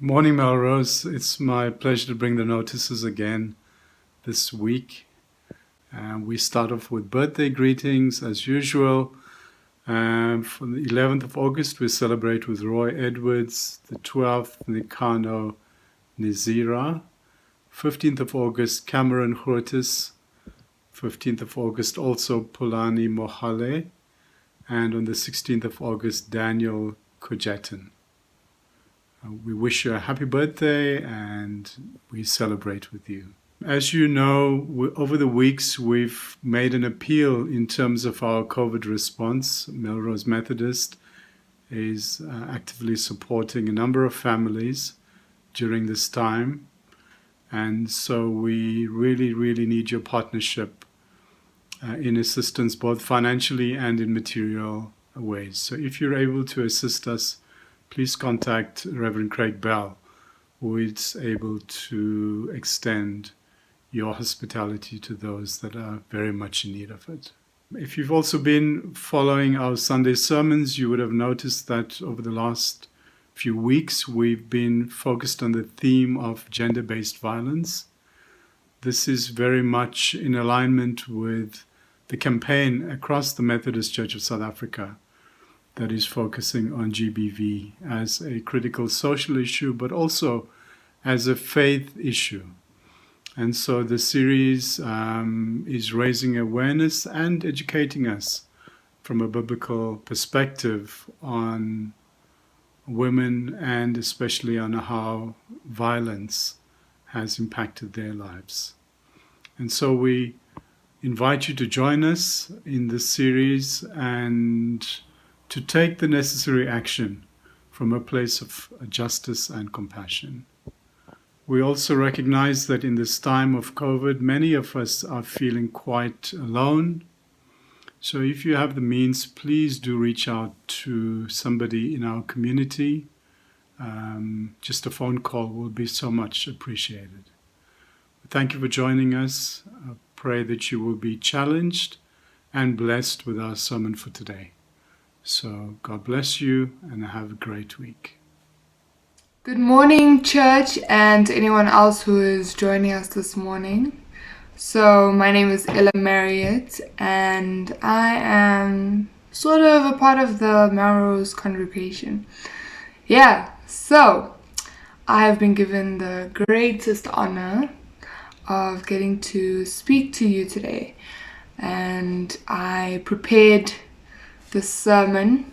Morning, Melrose. It's my pleasure to bring the notices again this week. We start off with birthday greetings as usual. For the 11th of August, we celebrate with Roy Edwards. The 12th, Nikano Nizira. 15th of August, Cameron Hurtis. 15th of August, also Polani Mohale. And on the 16th of August, Daniel Kojetan. We wish you a happy birthday and we celebrate with you. As you know, over the weeks we've made an appeal in terms of our COVID response. Melrose Methodist is actively supporting a number of families during this time. And so we really need your partnership in assistance, both financially and in material ways. So if you're able to assist us, please contact Reverend Craig Bell, who is able to extend your hospitality to those that are very much in need of it. If you've also been following our Sunday sermons, you would have noticed that over the last few weeks, we've been focused on the theme of gender-based violence. This is very much in alignment with the campaign across the Methodist Church of South Africa that is focusing on GBV as a critical social issue, but also as a faith issue. And so the series is raising awareness and educating us from a biblical perspective on women and especially on how violence has impacted their lives. And so we invite you to join us in this series and to take the necessary action from a place of justice and compassion. We also recognize that in this time of COVID, many of us are feeling quite alone. So if you have the means, please do reach out to somebody in our community. Just a phone call will be so much appreciated. Thank you for joining us. I pray that you will be challenged and blessed with our sermon for today. So God bless you and have a great week. Good morning, church, and anyone else who is joining us this morning. So my name is Ella Marriott, and I am sort of a part of the Melrose congregation. So I have been given the greatest honor of getting to speak to you today, and I prepared the sermon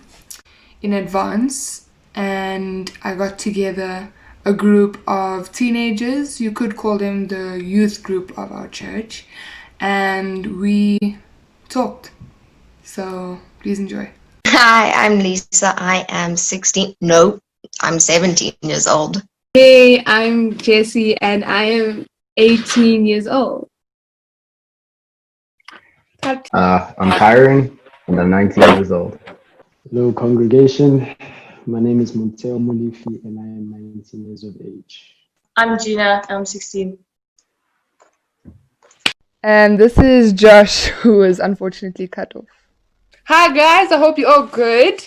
in advance, and I got together a group of teenagers. You could call them the youth group of our church, and we talked. So please enjoy. Hi, I'm Lisa. I am 16. No, I'm 17 years old. Hey, I'm Jessie, and I am 18 years old. I'm Kyron, and I'm 19 years old. Hello, congregation. My name is Monteo Mulifi, and I am 19 years of age. I'm Gina. I'm 16. And this is Josh, who is unfortunately cut off. Hi, guys. I hope you're all good.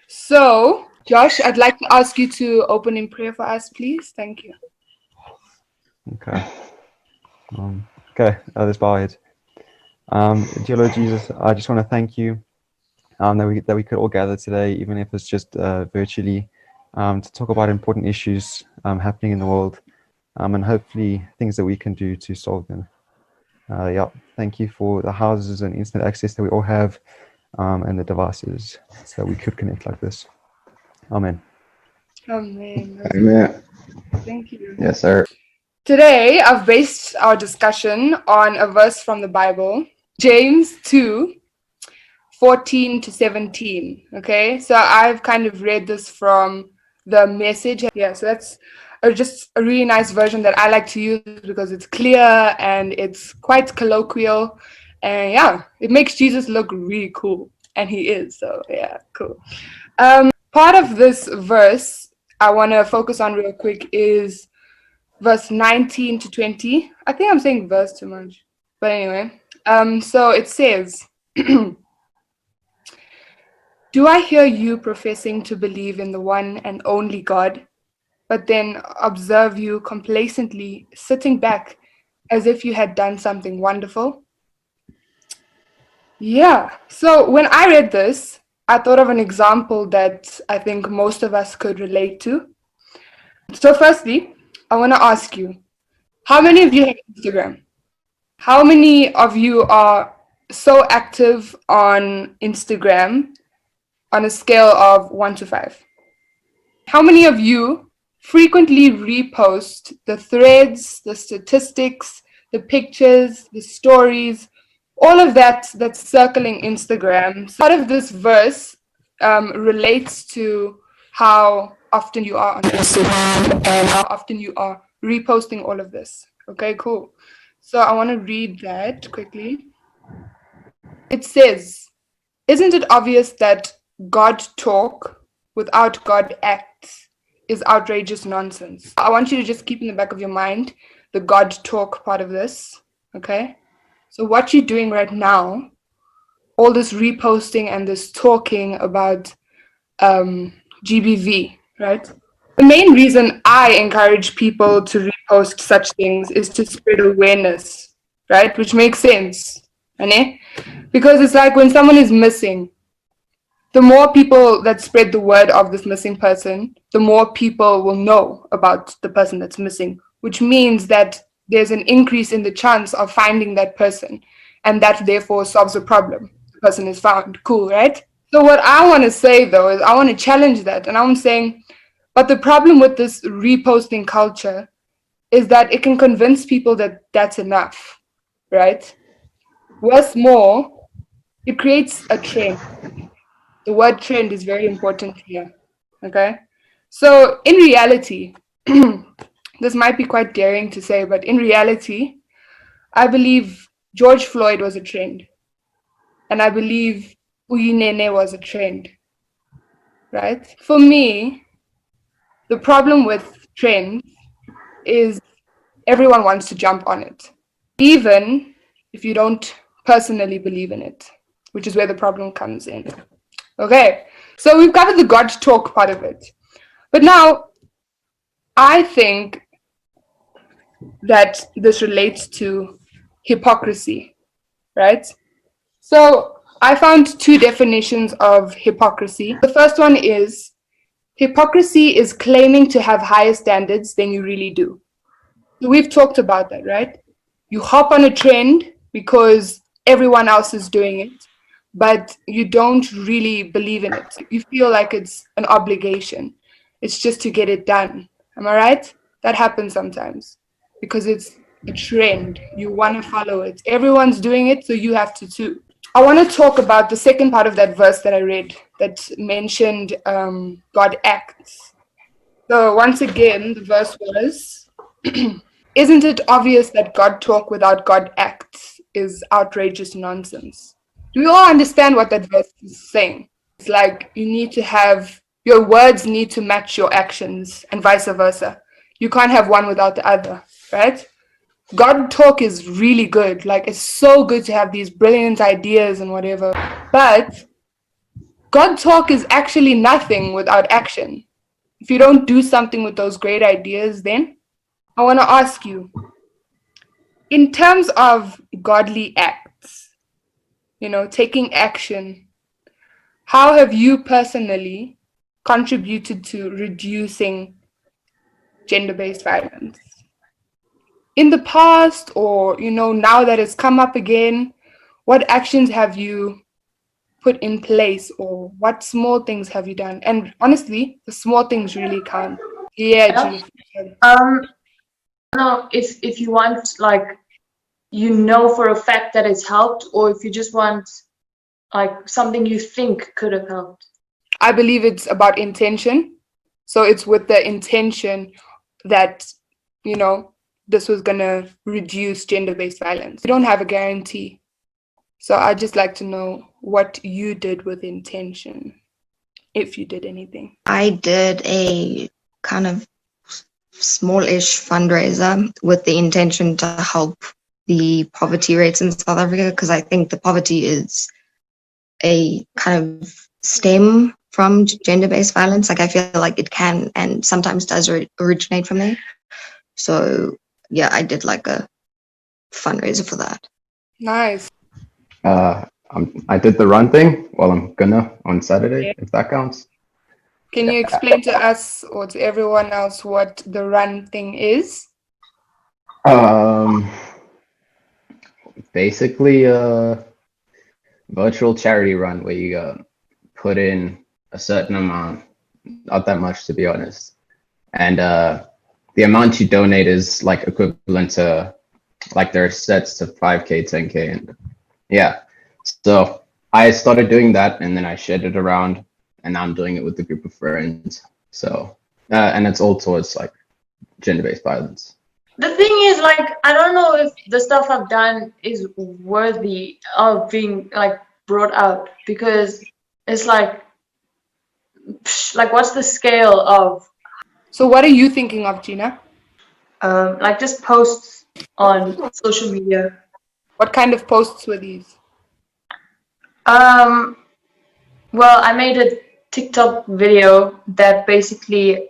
So, Josh, I'd like to ask you to open in prayer for us, please. Thank you. Okay. Let's bow our heads. Dear Lord Jesus, I just want to thank you that we could all gather today, even if it's just virtually, to talk about important issues happening in the world, and hopefully things that we can do to solve them. Thank you for the houses and internet access that we all have, and the devices so we could connect like this. Amen. Amen. Amen. Thank you. Yes, sir. Today, I've based our discussion on a verse from the Bible, James 2:14-17. Okay, so I've kind of read this from the Message. So that's just a really nice version that I like to use because it's clear and it's quite colloquial. And it makes Jesus look really cool. And he is, so cool. Part of this verse I want to focus on real quick is verse 19-20. I think I'm saying verse too much. But anyway, so it says, Do I hear you professing to believe in the one and only God, but then observe you complacently sitting back as if you had done something wonderful. Yeah, so when I read this, I thought of an example that I think most of us could relate to. So firstly, I want to ask you, how many of you have Instagram? How many of you are so active on Instagram on a scale of 1 to 5? How many of you frequently repost the threads, the statistics, the pictures, the stories, all of that that's circling Instagram? Part of this verse relates to how often you are on Instagram and how often you are reposting all of this. Okay, cool. So I want to read that quickly. It says, "Isn't it obvious that God talk without God acts is outrageous nonsense?" I want you to just keep in the back of your mind the God talk part of this, okay? So what you're doing right now, all this reposting and this talking about GBV, right? The main reason I encourage people to repost such things is to spread awareness, right? Which makes sense, right? Because it's like when someone is missing, the more people that spread the word of this missing person, the more people will know about the person that's missing, which means that there's an increase in the chance of finding that person, and that therefore solves the problem. The person is found. Cool, right? So what I want to say though is I want to challenge that, and I'm saying, but the problem with this reposting culture is that it can convince people that that's enough, right? What's more, it creates a trend. The word trend is very important here, okay? So in reality, this might be quite daring to say, but in reality, I believe George Floyd was a trend. And I believe Uyinene was a trend, right? For me, the problem with trends is everyone wants to jump on it, even if you don't personally believe in it, which is where the problem comes in. Okay, so we've covered the God talk part of it. But now, I think that this relates to hypocrisy, right? So I found two definitions of hypocrisy. The first one is, hypocrisy is claiming to have higher standards than you really do. So we've talked about that, right? You hop on a trend because everyone else is doing it, but you don't really believe in it. You feel like it's an obligation. It's just to get it done. Am I right? That happens sometimes because it's a trend. You want to follow it. Everyone's doing it, so you have to too. I want to talk about the second part of that verse that I read that mentioned God acts. So once again, the verse was, "Isn't it obvious that God talk without God acts is outrageous nonsense?" Do we all understand what that verse is saying? It's like you need to have, your words need to match your actions and vice versa. You can't have one without the other, right? God talk is really good. Like, it's so good to have these brilliant ideas and whatever. But God talk is actually nothing without action. If you don't do something with those great ideas, then I want to ask you, in terms of godly acts, taking action, how have you personally contributed to reducing gender-based violence? In the past, or now that it's come up again, what actions have you put in place, or what small things have you done? And honestly, the small things really count. Yeah, G. No, if you want, like, for a fact that it's helped, or if you just want like something you think could have helped. I believe it's about intention. So it's with the intention that this was gonna reduce gender-based violence. We don't have a guarantee. So I'd just like to know what you did with intention, if you did anything. I did a kind of smallish fundraiser with the intention to help the poverty rates in South Africa, because I think the poverty is a kind of stem from gender-based violence. Like I feel like it can and sometimes does originate from there. So yeah, I did like a fundraiser for that. Nice. I did the run thing. Well, I'm gonna on Saturday, if that counts. Can you explain to us or to everyone else what the run thing is? Basically a virtual charity run where you put in a certain amount, not that much to be honest, and the amount you donate is like equivalent to, like there are sets to 5K, 10K, and yeah. So I started doing that, and then I shared it around, and now I'm doing it with a group of friends. So and it's all towards like gender-based violence. The thing is, like, I don't know if the stuff I've done is worthy of being like brought out, because it's like what's the scale of So what are you thinking of, Gina? like just posts on social media? What kind of posts were these? Well, I made a TikTok video that basically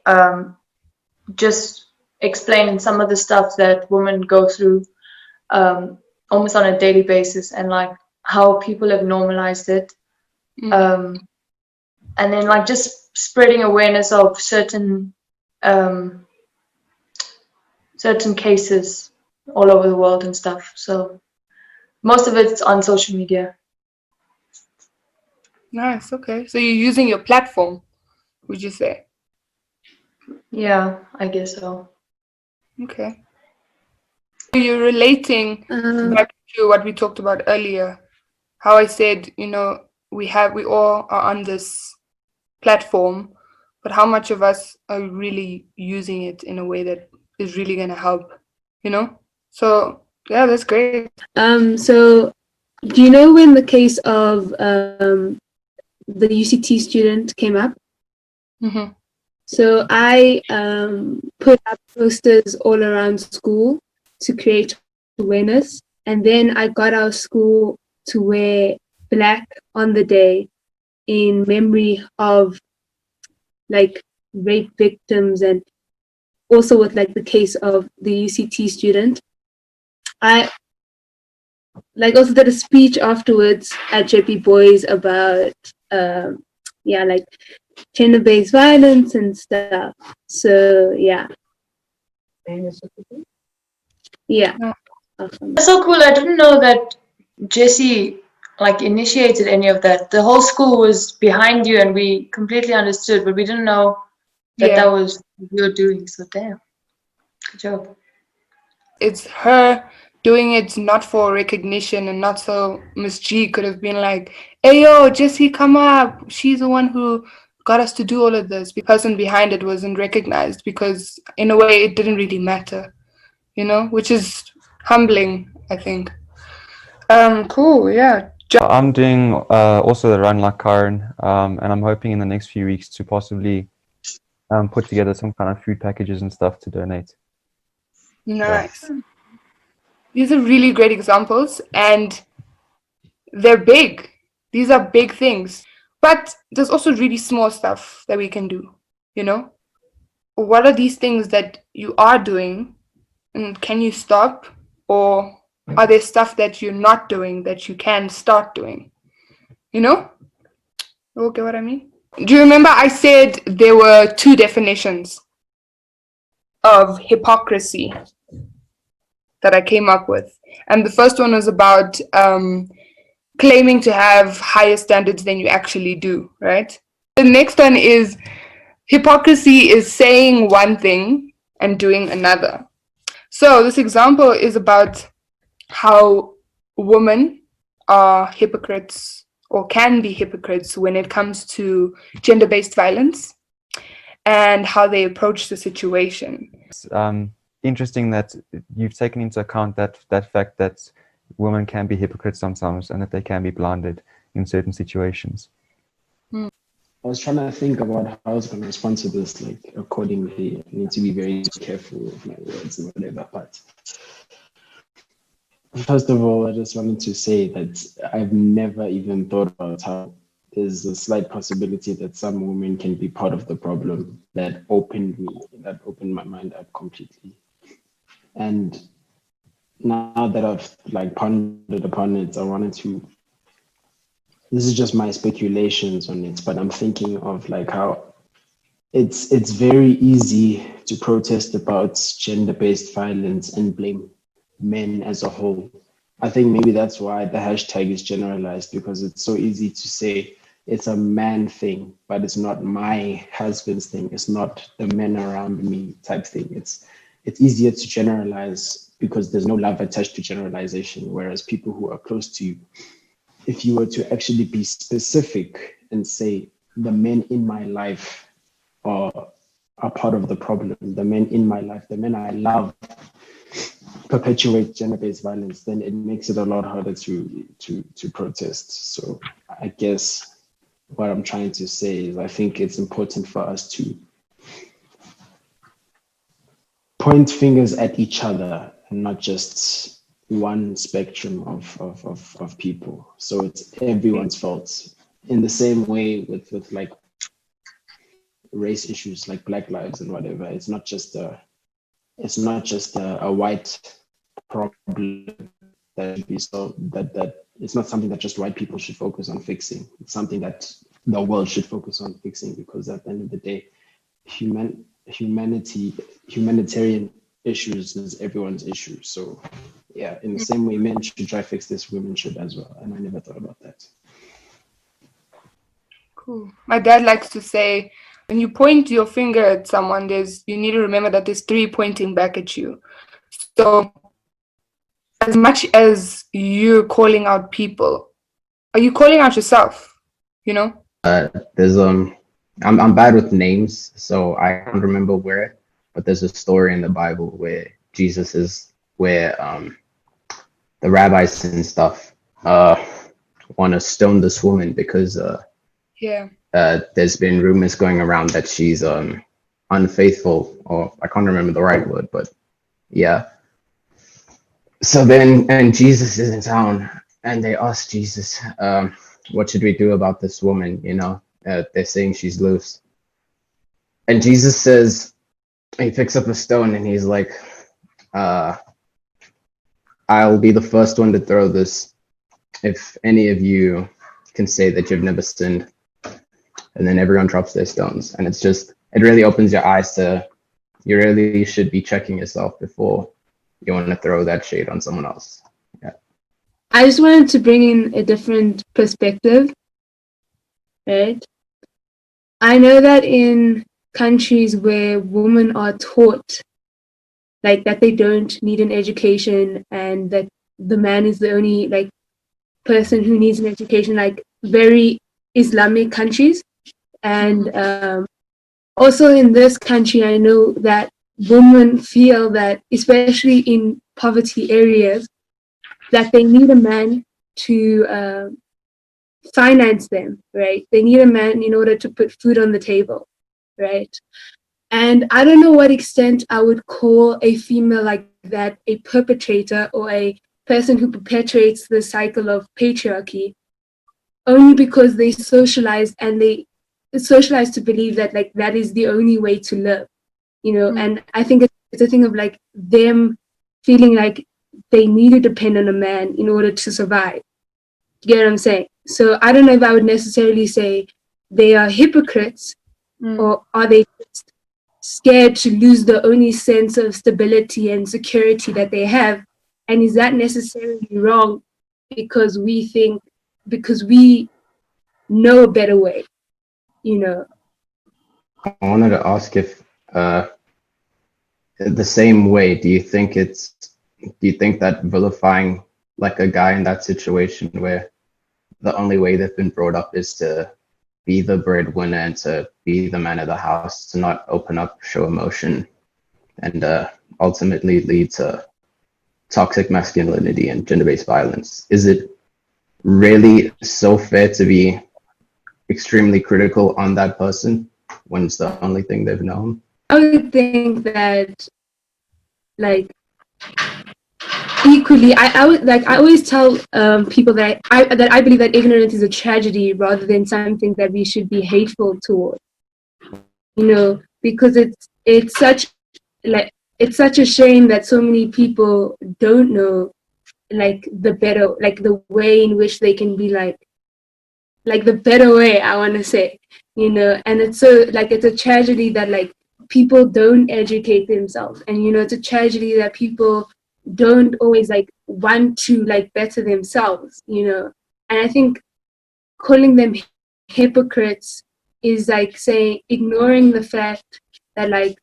just explained some of the stuff that women go through almost on a daily basis, and like how people have normalized it. And then like just spreading awareness of certain cases all over the world and stuff. So most of it's on social media. Nice. Okay. So you're using your platform, would you say? Yeah, I guess so. Okay. You're relating back to what we talked about earlier, how I said, you know, we all are on this platform, but how much of us are really using it in a way that is really going to help, you know? So yeah, that's great. So do you know when the case of the UCT student came up? Mm-hmm. So I put up posters all around school to create awareness, and then I got our school to wear black on the day in memory of like rape victims, and also with like the case of the UCT student. I like also did a speech afterwards at JP Boys about like gender-based violence and stuff. So yeah. That's so cool. I didn't know that Jesse like initiated any of that. The whole school was behind you, and we completely understood, but we didn't know that that was what you were doing. So damn, good job. It's her doing it not for recognition, and not so Miss G could have been like, hey yo, Jessie, come up. She's the one who got us to do all of this. The person behind it wasn't recognized because in a way it didn't really matter, you know, which is humbling, I think. Cool, yeah. I'm doing also the run like Karen, and I'm hoping in the next few weeks to possibly put together some kind of food packages and stuff to donate. Nice. So. These are really great examples, and they're big. These are big things. But there's also really small stuff that we can do, you know? What are these things that you are doing, and can you stop? Or are there stuff that you're not doing that you can start doing? You know? Okay, what I mean? Do you remember I said there were two definitions of hypocrisy that I came up with? And the first one was about claiming to have higher standards than you actually do, right? The next one is hypocrisy is saying one thing and doing another. So this example is about how women are hypocrites or can be hypocrites when it comes to gender-based violence and how they approach the situation. It's interesting that you've taken into account that fact that women can be hypocrites sometimes and that they can be blinded in certain situations. I was trying to think about how I was going to respond to this, like accordingly. I need to be very careful with my words and whatever. But first of all, I just wanted to say that I've never even thought about how there's a slight possibility that some women can be part of the problem. That opened my mind up completely. And now that I've like pondered upon it, I wanted to, this is just my speculations on it, but I'm thinking of like how it's very easy to protest about gender-based violence and blame men as a whole. I think maybe that's why the hashtag is generalized, because it's so easy to say it's a man thing, but it's not my husband's thing. It's not the men around me type thing. It's easier to generalize because there's no love attached to generalization. Whereas people who are close to you, if you were to actually be specific and say the men in my life are part of the problem, the men in my life, the men I love perpetuate gender-based violence, then it makes it a lot harder to protest. So I guess what I'm trying to say is I think it's important for us to point fingers at each other and not just one spectrum of people. So it's everyone's fault. In the same way with like race issues like Black lives and whatever, it's not just a white problem that should be so that it's not something that just white people should focus on fixing. It's something that the world should focus on fixing, because at the end of the day, humanitarian issues is everyone's issue. So yeah, in the same way men should try to fix this, women should as well. And I never thought about that. Cool. My dad likes to say, when you point your finger at someone, you need to remember that there's three pointing back at you. So as much as you're calling out people, are you calling out yourself? You know? There's I'm bad with names, so I can't remember where, but there's a story in the Bible where Jesus is where the rabbis and stuff want to stone this woman because there's been rumors going around that she's unfaithful, or I can't remember the right word, but yeah. So then, and Jesus is in town, and they ask Jesus, what should we do about this woman? You know, they're saying she's loose. And Jesus says, he picks up a stone and he's like, I'll be the first one to throw this if any of you can say that you've never sinned. And then everyone drops their stones. And it's just, it really opens your eyes to, you really should be checking yourself before you want to throw that shade on someone else. Yeah. I just wanted to bring in a different perspective, right? I know that in countries where women are taught like that they don't need an education and that the man is the only like person who needs an education, like very Islamic countries. And also in this country, I know that women feel that, especially in poverty areas, that they need a man to finance them, right? They need a man in order to put food on the table, right? And I don't know what extent I would call a female like that a perpetrator or a person who perpetuates the cycle of patriarchy, only because they socialized and they socialized to believe that like that is the only way to live, you know. And I think it's a thing of like them feeling like they need to depend on a man in order to survive. You get what I'm saying? So I don't know if I would necessarily say they are hypocrites, or are they just scared to lose the only sense of stability and security that they have? And is that necessarily wrong because we know a better way, you know? I wanted to ask if the same way, do you think that vilifying like a guy in that situation where the only way they've been brought up is to be the breadwinner and to be the man of the house, to not open up, show emotion, and ultimately lead to toxic masculinity and gender-based violence? Is it really so fair to be extremely critical on that person when it's the only thing they've known? I would think that, like, equally, I always tell people that I believe that ignorance is a tragedy rather than something that we should be hateful toward. Because it's such a shame that so many people don't know the way in which they can be the better way, I want to say, and it's it's a tragedy that people don't educate themselves, and it's a tragedy that people don't always want to better themselves, and I think calling them hypocrites is saying, ignoring the fact that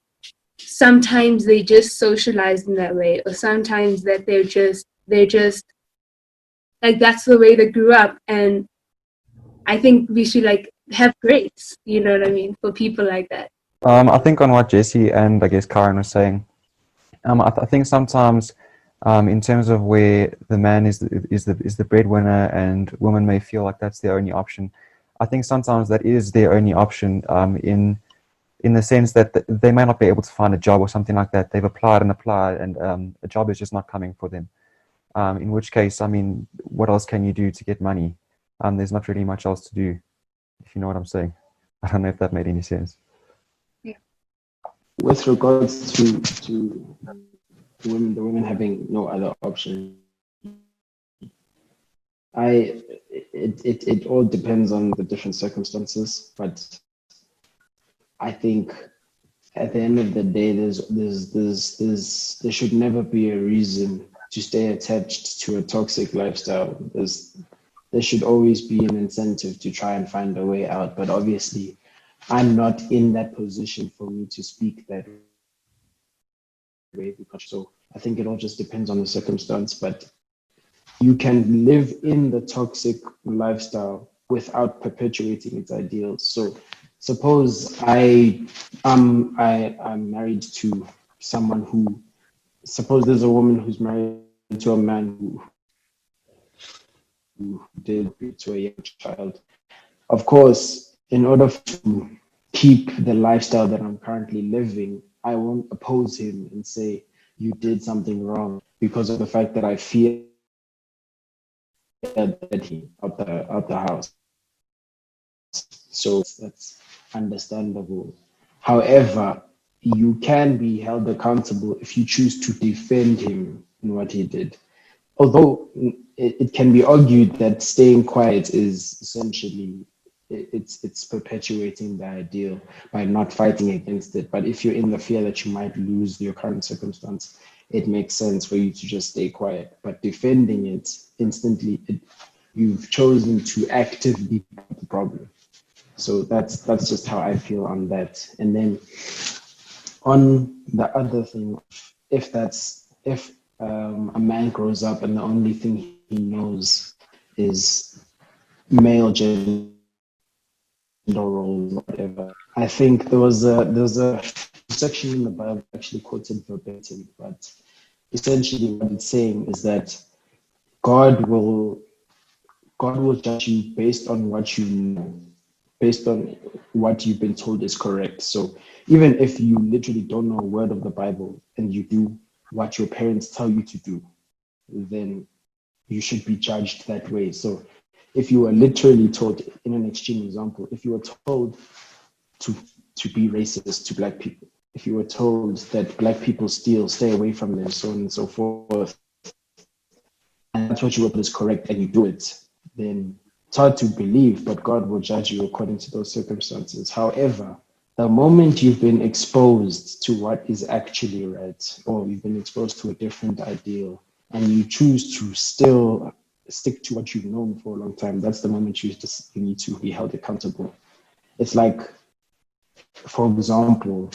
sometimes they just socialize in that way, or sometimes that they're just that's the way they grew up. And I think we should have grace, you know what I mean, for people like that. I think on what Jesse and I guess Karen was saying, I think sometimes in terms of where the man is the breadwinner and women may feel like that's their only option, I think sometimes that is their only option in the sense that they may not be able to find a job or something like that. They've applied and a job is just not coming for them. In which case, I mean, what else can you do to get money? There's not really much else to do, if you know what I'm saying. I don't know if that made any sense. With regards to the women having no other option, it all depends on the different circumstances, but I think at the end of the day, there should never be a reason to stay attached to a toxic lifestyle. There should always be an incentive to try and find a way out. But obviously, I'm not in that position for me to speak that way. So I think it all just depends on the circumstance. But you can live in the toxic lifestyle without perpetuating its ideals. So suppose I'm married to someone who, suppose there's a woman who's married to a man who did to a young child. Of course, in order to keep the lifestyle that I'm currently living, I won't oppose him and say you did something wrong because of the fact that I fear that he out the house. So that's understandable. However, you can be held accountable if you choose to defend him in what he did. Although it can be argued that staying quiet is essentially it's perpetuating the ideal by not fighting against it. But if you're in the fear that you might lose your current circumstance, it makes sense for you to just stay quiet. But defending it instantly, you've chosen to actively fight the problem. So that's just how I feel on that. And then on the other thing, if a man grows up and the only thing he knows is male gender roles, whatever. I think there was a section in the Bible actually quoted verbatim, but essentially what it's saying is that God will judge you based on what you know, based on what you've been told is correct. So even if you literally don't know a word of the Bible and you do what your parents tell you to do, then you should be judged that way. So if you were literally told, in an extreme example, if you were told to be racist to Black people, if you were told that Black people steal, stay away from them, so on and so forth, and that's what you were is correct and you do it, then it's hard to believe, but God will judge you according to those circumstances. However, the moment you've been exposed to what is actually right, or you've been exposed to a different ideal, and you choose to still stick to what you've known for a long time, that's the moment you need to be held accountable. It's like, for example,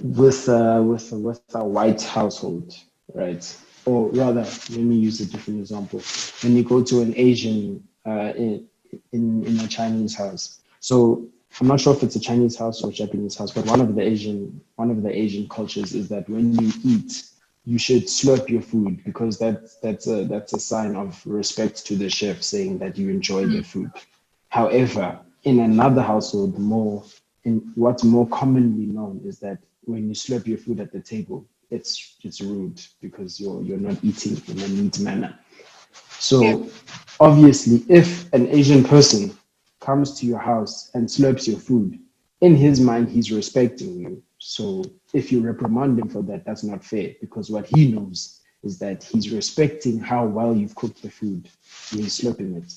with a white household, right? Or rather, let me use a different example. When you go to an Asian in a Chinese house, so I'm not sure if it's a Chinese house or Japanese house, but one of the Asian cultures is that when you eat, you should slurp your food, because that's a sign of respect to the chef, saying that you enjoy the food. However, in another household, what's more commonly known is that when you slurp your food at the table, it's rude because you're not eating in a neat manner. So obviously, if an Asian person comes to your house and slurps your food, in his mind, he's respecting you. So if you reprimand him for that, that's not fair, because what he knows is that he's respecting how well you've cooked the food and he's slurping it.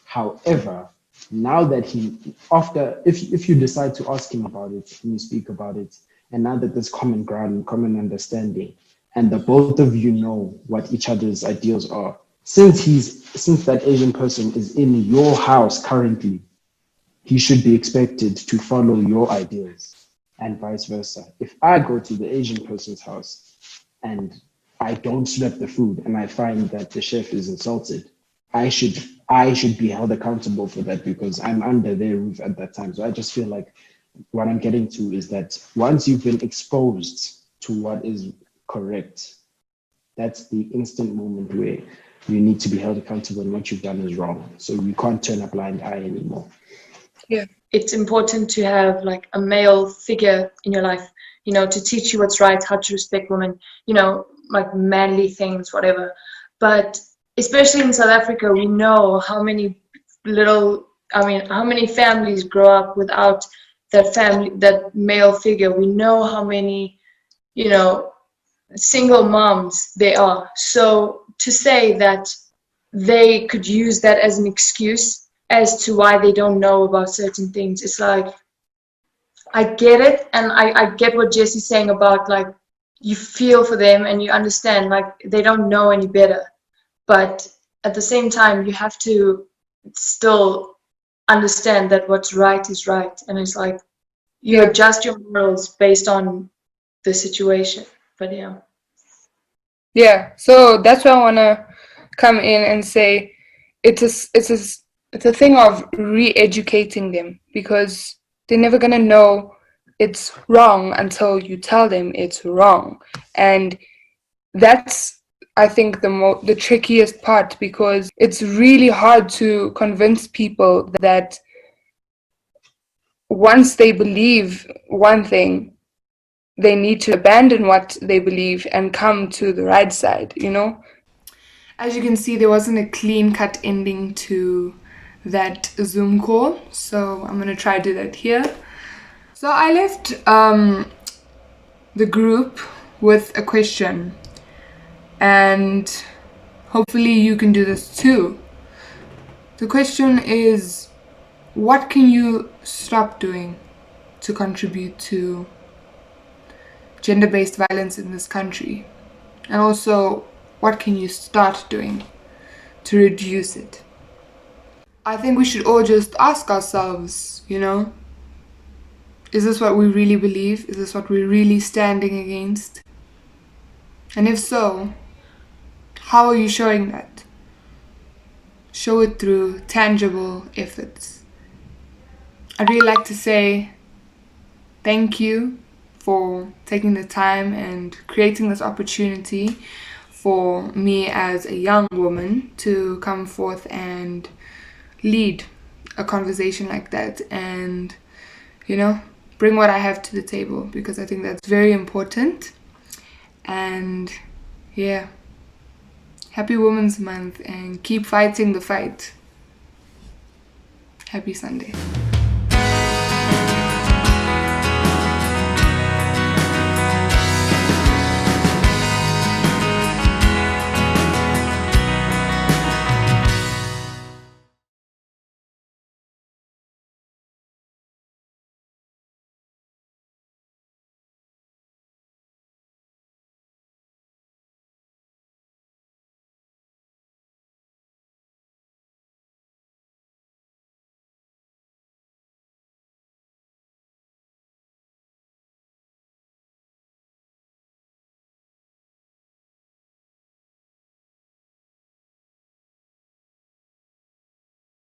However, now that if you decide to ask him about it and you speak about it, and now that there's common ground, common understanding, and the both of you know what each other's ideals are, since that Asian person is in your house currently, he should be expected to follow your ideals, and vice versa. If I go to the Asian person's house and I don't slurp the food and I find that the chef is insulted, I should be held accountable for that because I'm under their roof at that time. So I just feel like what I'm getting to is that once you've been exposed to what is correct, that's the instant moment where you need to be held accountable and what you've done is wrong. So you can't turn a blind eye anymore. Yeah. It's important to have like a male figure in your life, you know, to teach you what's right, how to respect women, you know, like manly things, whatever. But especially in South Africa, we know how many families grow up without that male figure. We know how many, you know, single moms they are. So to say that they could use that as an excuse as to why they don't know about certain things, it's like, I get it, and I get what Jesse's saying about like you feel for them and you understand like they don't know any better, but at the same time you have to still understand that what's right is right, and it's like you adjust your morals based on the situation. But Yeah, so that's why I want to come in and say it's a thing of re-educating them, because they're never going to know it's wrong until you tell them it's wrong. And that's, I think, the trickiest part, because it's really hard to convince people that once they believe one thing, they need to abandon what they believe and come to the right side, you know? As you can see, there wasn't a clean-cut ending to that Zoom call, so I'm going to try to do that here. So I left the group with a question, and hopefully you can do this too. The question is, what can you stop doing to contribute to gender-based violence in this country? And also, what can you start doing to reduce it? I think we should all just ask ourselves, you know, is this what we really believe? Is this what we're really standing against? And if so, how are you showing that? Show it through tangible efforts. I'd really like to say thank you for taking the time and creating this opportunity for me as a young woman to come forth and lead a conversation like that, and, you know, bring what I have to the table, because I think that's very important. And yeah, happy Women's Month, and keep fighting the fight. Happy Sunday.